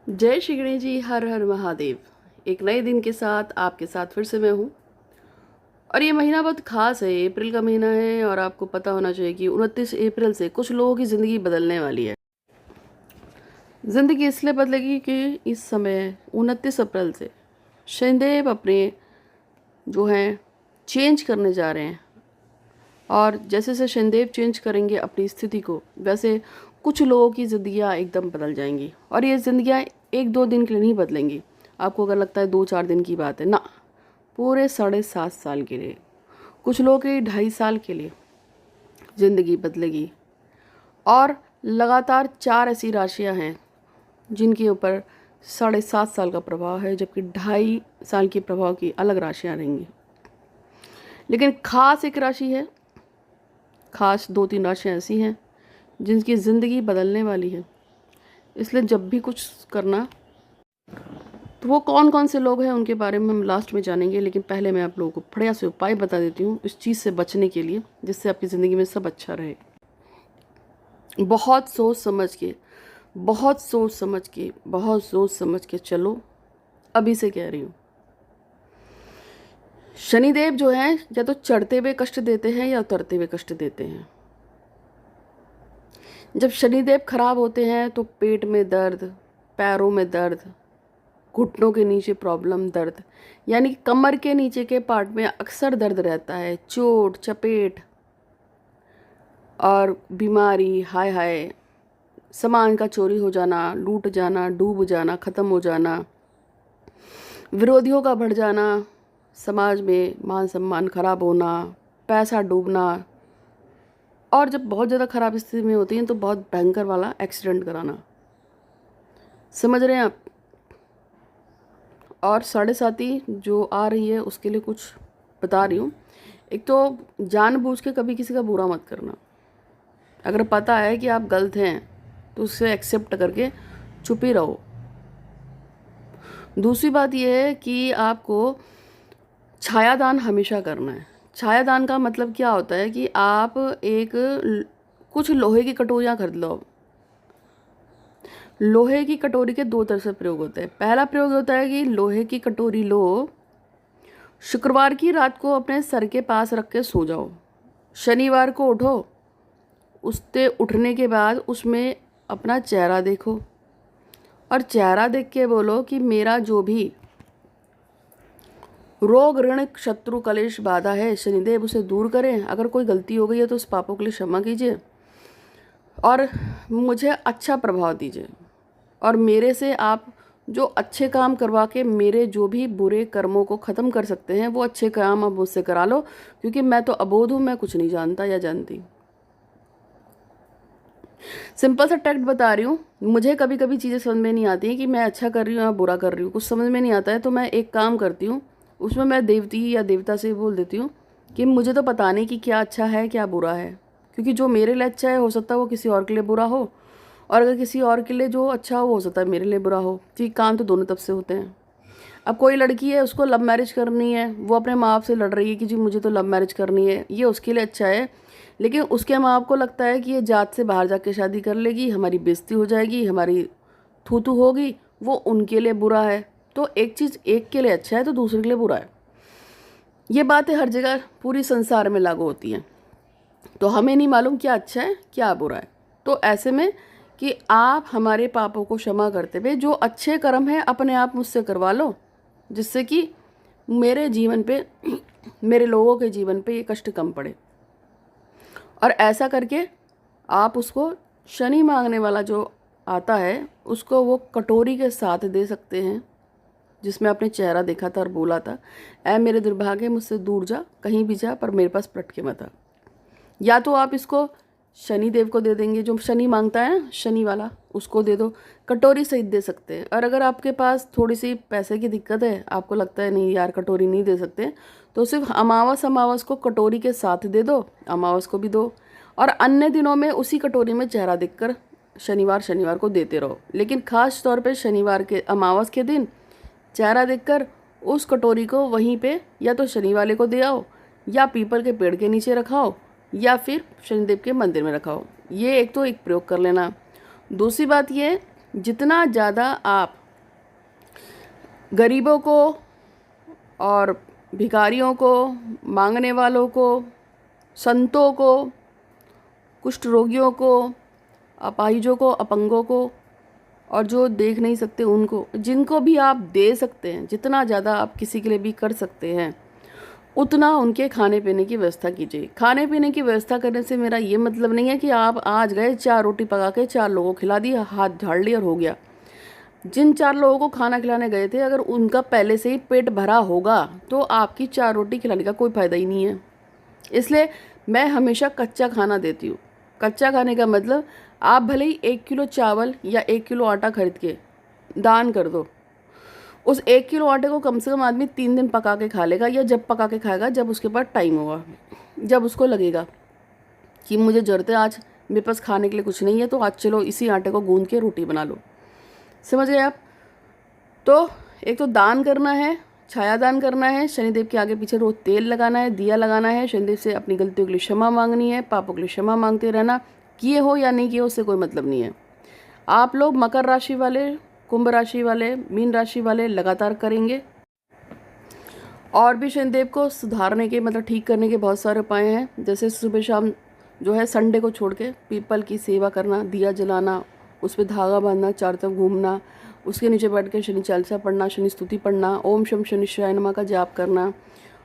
जय श्री गणेश जी। हर हर महादेव। एक नए दिन के साथ आपके साथ फिर से मैं हूँ। और ये महीना बहुत ख़ास है, अप्रैल का महीना है। और आपको पता होना चाहिए कि 29 अप्रैल से कुछ लोगों की ज़िंदगी बदलने वाली है। ज़िंदगी इसलिए बदलेगी कि इस समय 29 अप्रैल से शनिदेव अपने जो हैं चेंज करने जा रहे हैं। और जैसे जैसे शनिदेव चेंज करेंगे अपनी स्थिति को, वैसे कुछ लोगों की ज़िंदगियाँ एकदम बदल जाएंगी। और ये ज़िंदगियाँ एक दो दिन के लिए नहीं बदलेंगी। आपको अगर लगता है 2-4 दिन की बात है, ना, पूरे 7.5 साल के लिए, कुछ लोगों के 2.5 साल के लिए ज़िंदगी बदलेगी। और लगातार 4 ऐसी राशियाँ हैं जिनके ऊपर 7.5 साल का प्रभाव है, जबकि 2.5 साल के प्रभाव की अलग राशियाँ रहेंगी। लेकिन ख़ास एक राशि है, खास 2-3 राशियाँ ऐसी हैं जिनकी ज़िंदगी बदलने वाली है। इसलिए जब भी कुछ करना, तो वो कौन कौन से लोग हैं उनके बारे में हम लास्ट में जानेंगे। लेकिन पहले मैं आप लोगों को बढ़िया से उपाय बता देती हूँ इस चीज़ से बचने के लिए, जिससे आपकी ज़िंदगी में सब अच्छा रहे। बहुत सोच समझ के, बहुत सोच समझ के, बहुत सोच समझ के चलो। अभी से कह रही हूँ, शनिदेव जो हैं या तो चढ़ते हुए कष्ट देते हैं या उतरते हुए कष्ट देते हैं। जब शनिदेव खराब होते हैं तो पेट में दर्द, पैरों में दर्द, घुटनों के नीचे प्रॉब्लम, दर्द, यानी कमर के नीचे के पार्ट में अक्सर दर्द रहता है। चोट चपेट और बीमारी, हाय हाय, सामान का चोरी हो जाना, लूट जाना, डूब जाना, ख़त्म हो जाना, विरोधियों का बढ़ जाना, समाज में मान सम्मान खराब होना, पैसा डूबना। और जब बहुत ज़्यादा ख़राब स्थिति में होती हैं तो बहुत भयंकर वाला एक्सीडेंट कराना। समझ रहे हैं आप? और 7.5 जो आ रही है उसके लिए कुछ बता रही हूँ। एक तो जानबूझ के कभी किसी का बुरा मत करना। अगर पता है कि आप गलत हैं तो उससे एक्सेप्ट करके चुप ही रहो। दूसरी बात यह है कि आपको छायादान हमेशा करना है। छायादान का मतलब क्या होता है कि आप कुछ लोहे की कटोरियाँ खरीद लो। लोहे की कटोरी के 2 तरह से प्रयोग होते हैं। पहला प्रयोग होता है कि लोहे की कटोरी लो, शुक्रवार की रात को अपने सर के पास रख के सो जाओ। शनिवार को उठो, उससे उठने के बाद उसमें अपना चेहरा देखो और चेहरा देख के बोलो कि मेरा जो भी रोग ऋण शत्रु कलेश बाधा है, शनिदेव उसे दूर करें। अगर कोई गलती हो गई है तो उस पापों के लिए क्षमा कीजिए और मुझे अच्छा प्रभाव दीजिए। और मेरे से आप जो अच्छे काम करवा के मेरे जो भी बुरे कर्मों को ख़त्म कर सकते हैं, वो अच्छे काम आप मुझसे करा लो, क्योंकि मैं तो अबोध हूँ, मैं कुछ नहीं जानता या जानती। सिंपल सा टैक्ट बता रही हूँ। मुझे कभी कभी चीज़ें समझ में नहीं आती हैं कि मैं अच्छा कर रही हूँ या बुरा कर रही हूँ, कुछ समझ में नहीं आता है। तो मैं एक काम करती हूँ, उसमें मैं देवती या देवता से बोल देती हूँ कि मुझे तो पता नहीं कि क्या अच्छा है क्या बुरा है, क्योंकि जो मेरे लिए अच्छा है हो सकता है वो किसी और के लिए बुरा हो, और अगर किसी और के लिए जो अच्छा हो सकता है मेरे लिए बुरा हो। ठीक, काम तो दोनों तरफ से होते हैं। अब कोई लड़की है, उसको लव मैरिज करनी है, वो अपने माँ बाप से लड़ रही है कि जी मुझे तो लव मैरिज करनी है, ये उसके लिए अच्छा है। लेकिन उसके माँ बाप को लगता है कि ये जात से बाहर जाके शादी कर लेगी, हमारी बेइज्जती हो जाएगी, हमारी थू थू होगी, वो उनके लिए बुरा है। तो एक चीज़ एक के लिए अच्छा है तो दूसरे के लिए बुरा है। ये बातें हर जगह पूरी संसार में लागू होती हैं। तो हमें नहीं मालूम क्या अच्छा है क्या बुरा है। तो ऐसे में कि आप हमारे पापों को क्षमा करते हुए जो अच्छे कर्म हैं अपने आप मुझसे करवा लो, जिससे कि मेरे जीवन पे मेरे लोगों के जीवन पे ये कष्ट कम पड़े। और ऐसा करके आप उसको शनि मांगने वाला जो आता है उसको वो कटोरी के साथ दे सकते हैं, जिसमें आपने चेहरा देखा था और बोला था, ऐ मेरे दुर्भाग्य मुझसे दूर जा, कहीं भी जा पर मेरे पास पलट के मत आ। या तो आप इसको शनि देव को दे देंगे, जो शनि मांगता है ना, शनि वाला, उसको दे दो, कटोरी सहित दे सकते हैं। और अगर आपके पास थोड़ी सी पैसे की दिक्कत है, आपको लगता है नहीं यार कटोरी नहीं दे सकते, तो सिर्फ अमावस को कटोरी के साथ दे दो, अमावस को भी दो। और अन्य दिनों में उसी कटोरी में चेहरा देखकर शनिवार को देते रहो। लेकिन खास तौर पे शनिवार के अमावस के दिन चेहरा देखकर उस कटोरी को वहीं पे या तो शनि वाले को दे आओ, या पीपल के पेड़ के नीचे रखाओ, या फिर शनिदेव के मंदिर में रखाओ। ये एक तो एक प्रयोग कर लेना। दूसरी बात ये, जितना ज़्यादा आप गरीबों को और भिखारियों को, मांगने वालों को, संतों को, कुष्ठ रोगियों को, अपाहिजों को, अपंगों को, और जो देख नहीं सकते उनको, जिनको भी आप दे सकते हैं, जितना ज़्यादा आप किसी के लिए भी कर सकते हैं उतना उनके खाने पीने की व्यवस्था कीजिए। खाने पीने की व्यवस्था करने से मेरा ये मतलब नहीं है कि आप आज गए 4 रोटी पका के 4 लोगों को खिला दी, हाथ झाड़ लिया और हो गया। जिन 4 लोगों को खाना खिलाने गए थे, अगर उनका पहले से ही पेट भरा होगा तो आपकी 4 रोटी खिलाने का कोई फ़ायदा ही नहीं है। इसलिए मैं हमेशा कच्चा खाना देती हूँ। कच्चा खाने का मतलब आप भले ही 1 किलो चावल या 1 किलो आटा खरीद के दान कर दो, उस 1 किलो आटे को कम से कम आदमी 3 दिन पका के खा लेगा, या जब पका के खाएगा जब उसके पास टाइम होगा, जब उसको लगेगा कि मुझे ज़रूरत है, आज मेरे पास खाने के लिए कुछ नहीं है, तो आज चलो इसी आटे को गूंद के रोटी बना लो। समझ गए आप? तो एक तो दान करना है, छाया दान करना है, शनिदेव के आगे पीछे रोज तेल लगाना है, दिया लगाना है, शनिदेव से अपनी गलतियों के लिए क्षमा मांगनी है, पापों के लिए क्षमा मांगते रहना। किए हो या नहीं किए हो उससे कोई मतलब नहीं है। आप लोग मकर राशि वाले, कुंभ राशि वाले, मीन राशि वाले लगातार करेंगे। और भी शनिदेव को सुधारने के, मतलब ठीक करने के बहुत सारे उपाय हैं। जैसे सुबह शाम जो है संडे को छोड़ के पीपल की सेवा करना, दिया जलाना, उस पर धागा बांधना, चारों तरफ घूमना, उसके नीचे बैठ के शनि चालीसा पढ़ना, शनि स्तुति पढ़ना, ओम शम शनिश्चराय नमः का जाप करना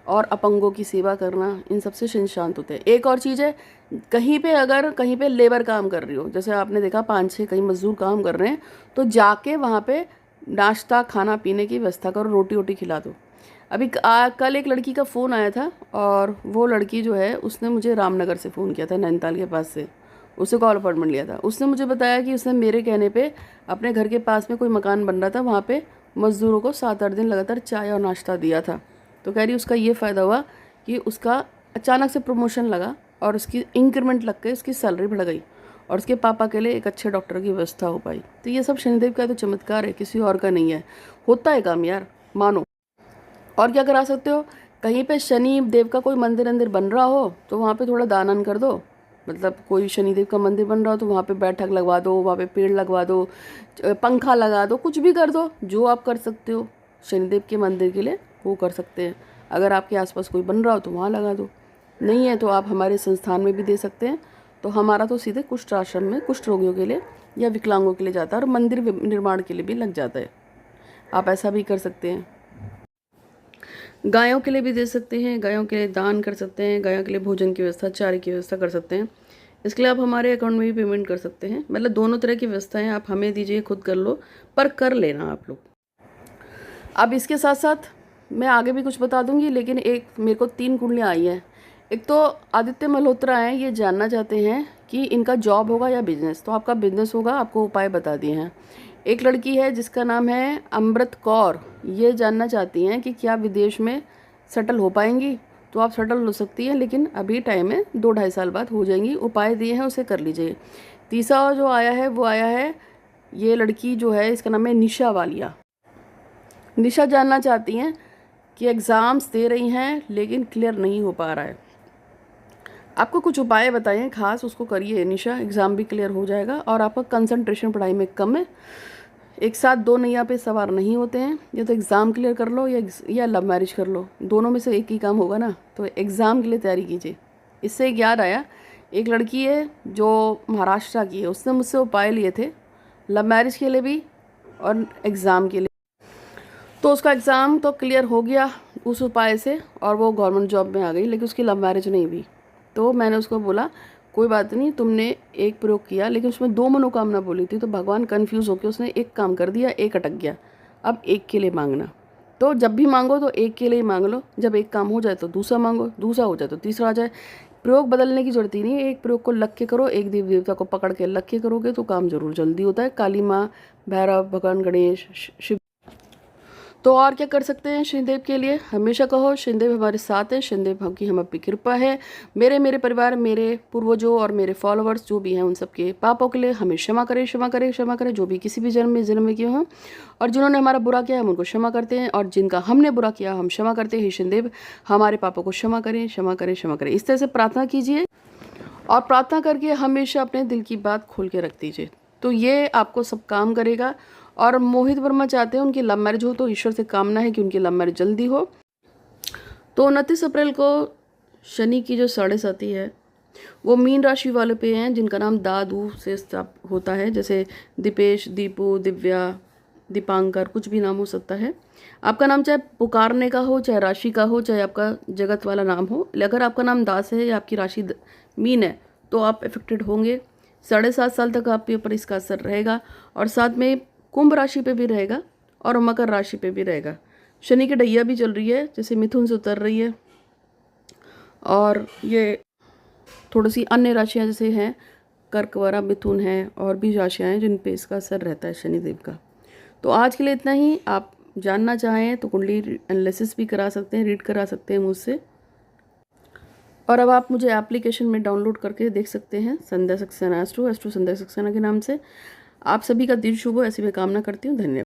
और अपंगों की सेवा करना, इन सबसे शनि शांत होते हैं। एक और चीज़ है, कहीं पे अगर कहीं पे लेबर काम कर रही हो, जैसे आपने देखा 5-6 कहीं मजदूर काम कर रहे हैं, तो जाके वहाँ पे नाश्ता खाना पीने की व्यवस्था करो, रोटी वोटी खिला दो। अभी कल एक लड़की का फ़ोन आया था, और वो लड़की जो है उसने मुझे रामनगर से फ़ोन किया था, नैनीताल के पास से। उससे कॉल अपॉइंटमेंट लिया था। उसने मुझे बताया कि उसने मेरे कहने पे अपने घर के पास में कोई मकान बन रहा था, वहाँ पे मज़दूरों को 7-8 दिन लगातार चाय और नाश्ता दिया था। तो कह रही उसका ये फ़ायदा हुआ कि उसका अचानक से प्रमोशन लगा और उसकी इंक्रीमेंट लग के उसकी सैलरी बढ़ गई, और उसके पापा के लिए एक अच्छे डॉक्टर की व्यवस्था हो पाई। तो ये सब शनिदेव का तो चमत्कार है, किसी और का नहीं है। होता है काम यार, मानो। और क्या करा सकते हो, कहीं पे शनि देव का कोई मंदिर अंदर बन रहा हो तो वहाँ पे थोड़ा दान कर दो। मतलब कोई शनिदेव का मंदिर बन रहा हो तो वहाँ पे बैठक लगवा दो, वहाँ पे पेड़ लगवा दो, पंखा लगा दो, कुछ भी कर दो जो आप कर सकते हो शनिदेव के मंदिर के लिए, वो कर सकते हैं। अगर आपके आसपास कोई बन रहा हो तो वहाँ लगा दो, नहीं है तो आप हमारे संस्थान में भी दे सकते हैं। तो हमारा तो सीधे कुष्ठ आश्रम में कुष्ठ रोगियों के लिए या विकलांगों के लिए जाता है, और मंदिर निर्माण के लिए भी लग जाता है। आप ऐसा भी कर सकते हैं। गायों के लिए भी दे सकते हैं, गायों के लिए दान कर सकते हैं, गायों के लिए भोजन की व्यवस्था, चारे की व्यवस्था कर सकते हैं। इसके लिए आप हमारे अकाउंट में भी पेमेंट कर सकते हैं। मतलब दोनों तरह की व्यवस्थाएं आप हमें दीजिए, खुद कर लो, पर कर लेना आप लोग। अब इसके साथ साथ मैं आगे भी कुछ बता दूंगी, लेकिन एक मेरे को 3 कुंडलियाँ आई हैं। एक तो आदित्य मल्होत्रा हैं, ये जानना चाहते हैं कि इनका जॉब होगा या बिजनेस। तो आपका बिजनेस होगा, आपको उपाय बता दिए हैं। एक लड़की है जिसका नाम है अमृत कौर, ये जानना चाहती हैं कि क्या विदेश में सेटल हो पाएंगी। तो आप सेटल हो सकती हैं, लेकिन अभी टाइम है, 2-2.5 साल बाद हो जाएंगी। उपाय दिए हैं, उसे कर लीजिए। तीसरा जो आया है वो आया है, ये लड़की जो है इसका नाम है निशा वालिया। निशा जानना चाहती हैं कि एग्ज़ाम्स दे रही हैं लेकिन क्लियर नहीं हो पा रहा है। आपको कुछ उपाय बताएं खास, उसको करिए निशा, एग्ज़ाम भी क्लियर हो जाएगा। और आपका कंसंट्रेशन पढ़ाई में कम है, एक साथ 2 नैया पे सवार नहीं होते हैं। या तो एग्ज़ाम क्लियर कर लो या लव मैरिज कर लो, दोनों में से एक ही काम होगा ना। तो एग्ज़ाम के लिए तैयारी कीजिए। इससे एक याद आया, एक लड़की है जो महाराष्ट्र की है, उसने मुझसे उपाय लिए थे लव मैरिज के लिए भी और एग्ज़ाम के लिए। तो उसका एग्ज़ाम तो क्लियर हो गया उस उपाय से, और वो गवर्नमेंट जॉब में आ गई, लेकिन उसकी लव मैरिज नहीं हुई। तो मैंने उसको बोला कोई बात नहीं, तुमने एक प्रयोग किया लेकिन उसमें 2 मनोकामना बोली थी, तो भगवान कंफ्यूज होकर उसने एक काम कर दिया, एक अटक गया। अब एक के लिए मांगना। तो जब भी मांगो तो एक के लिए ही मांग लो, जब एक काम हो जाए तो दूसरा मांगो, दूसरा हो जाए तो तीसरा आ जाए। प्रयोग बदलने की जरूरत ही नहीं है, एक प्रयोग को लग के करो, एक देवी देवता को पकड़ के लग के करोगे तो काम जरूर जल्दी होता है। काली माँ, भैरव, भगवान गणेश, शिव। तो और क्या कर सकते हैं शनिदेव के लिए, हमेशा कहो शनिदेव हमारे साथ हैं, शनिदेव की हम पे कृपा है। मेरे परिवार, मेरे पूर्वजों और मेरे फॉलोअर्स जो भी हैं उन सबके पापों के लिए हमें क्षमा करें, क्षमा करें, क्षमा करें, जो भी किसी भी जन्म में किए हों। और जिन्होंने हमारा बुरा किया हम उनको क्षमा करते हैं, और जिनका हमने बुरा किया हम क्षमा करते हैं। हे शनिदेव हमारे पापों को क्षमा करें, क्षमा करें, क्षमा करें। इस तरह से प्रार्थना कीजिए, और प्रार्थना करके हमेशा अपने दिल की बात खोल के रख दीजिए। तो ये आपको सब काम करेगा। और मोहित वर्मा चाहते हैं उनकी लव मैरिज हो, तो ईश्वर से कामना है कि उनकी लव मैरिज जल्दी हो। तो 29 अप्रैल को शनि की जो 7.5 है वो मीन राशि वाले पे हैं, जिनका नाम दादू से होता है, जैसे दीपेश, दीपू, दिव्या, दीपांकर, कुछ भी नाम हो सकता है। आपका नाम चाहे पुकारने का हो, चाहे राशि का हो, चाहे आपका जगत वाला नाम हो, अगर आपका नाम दास है या आपकी राशि मीन है तो आप इफेक्टेड होंगे। 7.5 साल तक आपके ऊपर इसका असर रहेगा, और साथ में कुंभ राशि पे भी रहेगा और मकर राशि पे भी रहेगा। शनि की डैया भी चल रही है, जैसे मिथुन से उतर रही है, और ये थोड़ी सी अन्य राशियाँ जैसे हैं कर्क वगैरह, मिथुन है, और भी राशियाँ हैं जिन पे इसका असर रहता है शनिदेव का। तो आज के लिए इतना ही। आप जानना चाहें तो कुंडली एनालिसिस भी करा सकते हैं, रीड करा सकते हैं मुझसे, और अब आप मुझे एप्लीकेशन में डाउनलोड करके देख सकते हैं, संध्या सक्सेना एस्ट्रो संध्या सक्सेना के नाम से। आप सभी का दिन शुभ हो, ऐसी मैं कामना करती हूँ। धन्यवाद।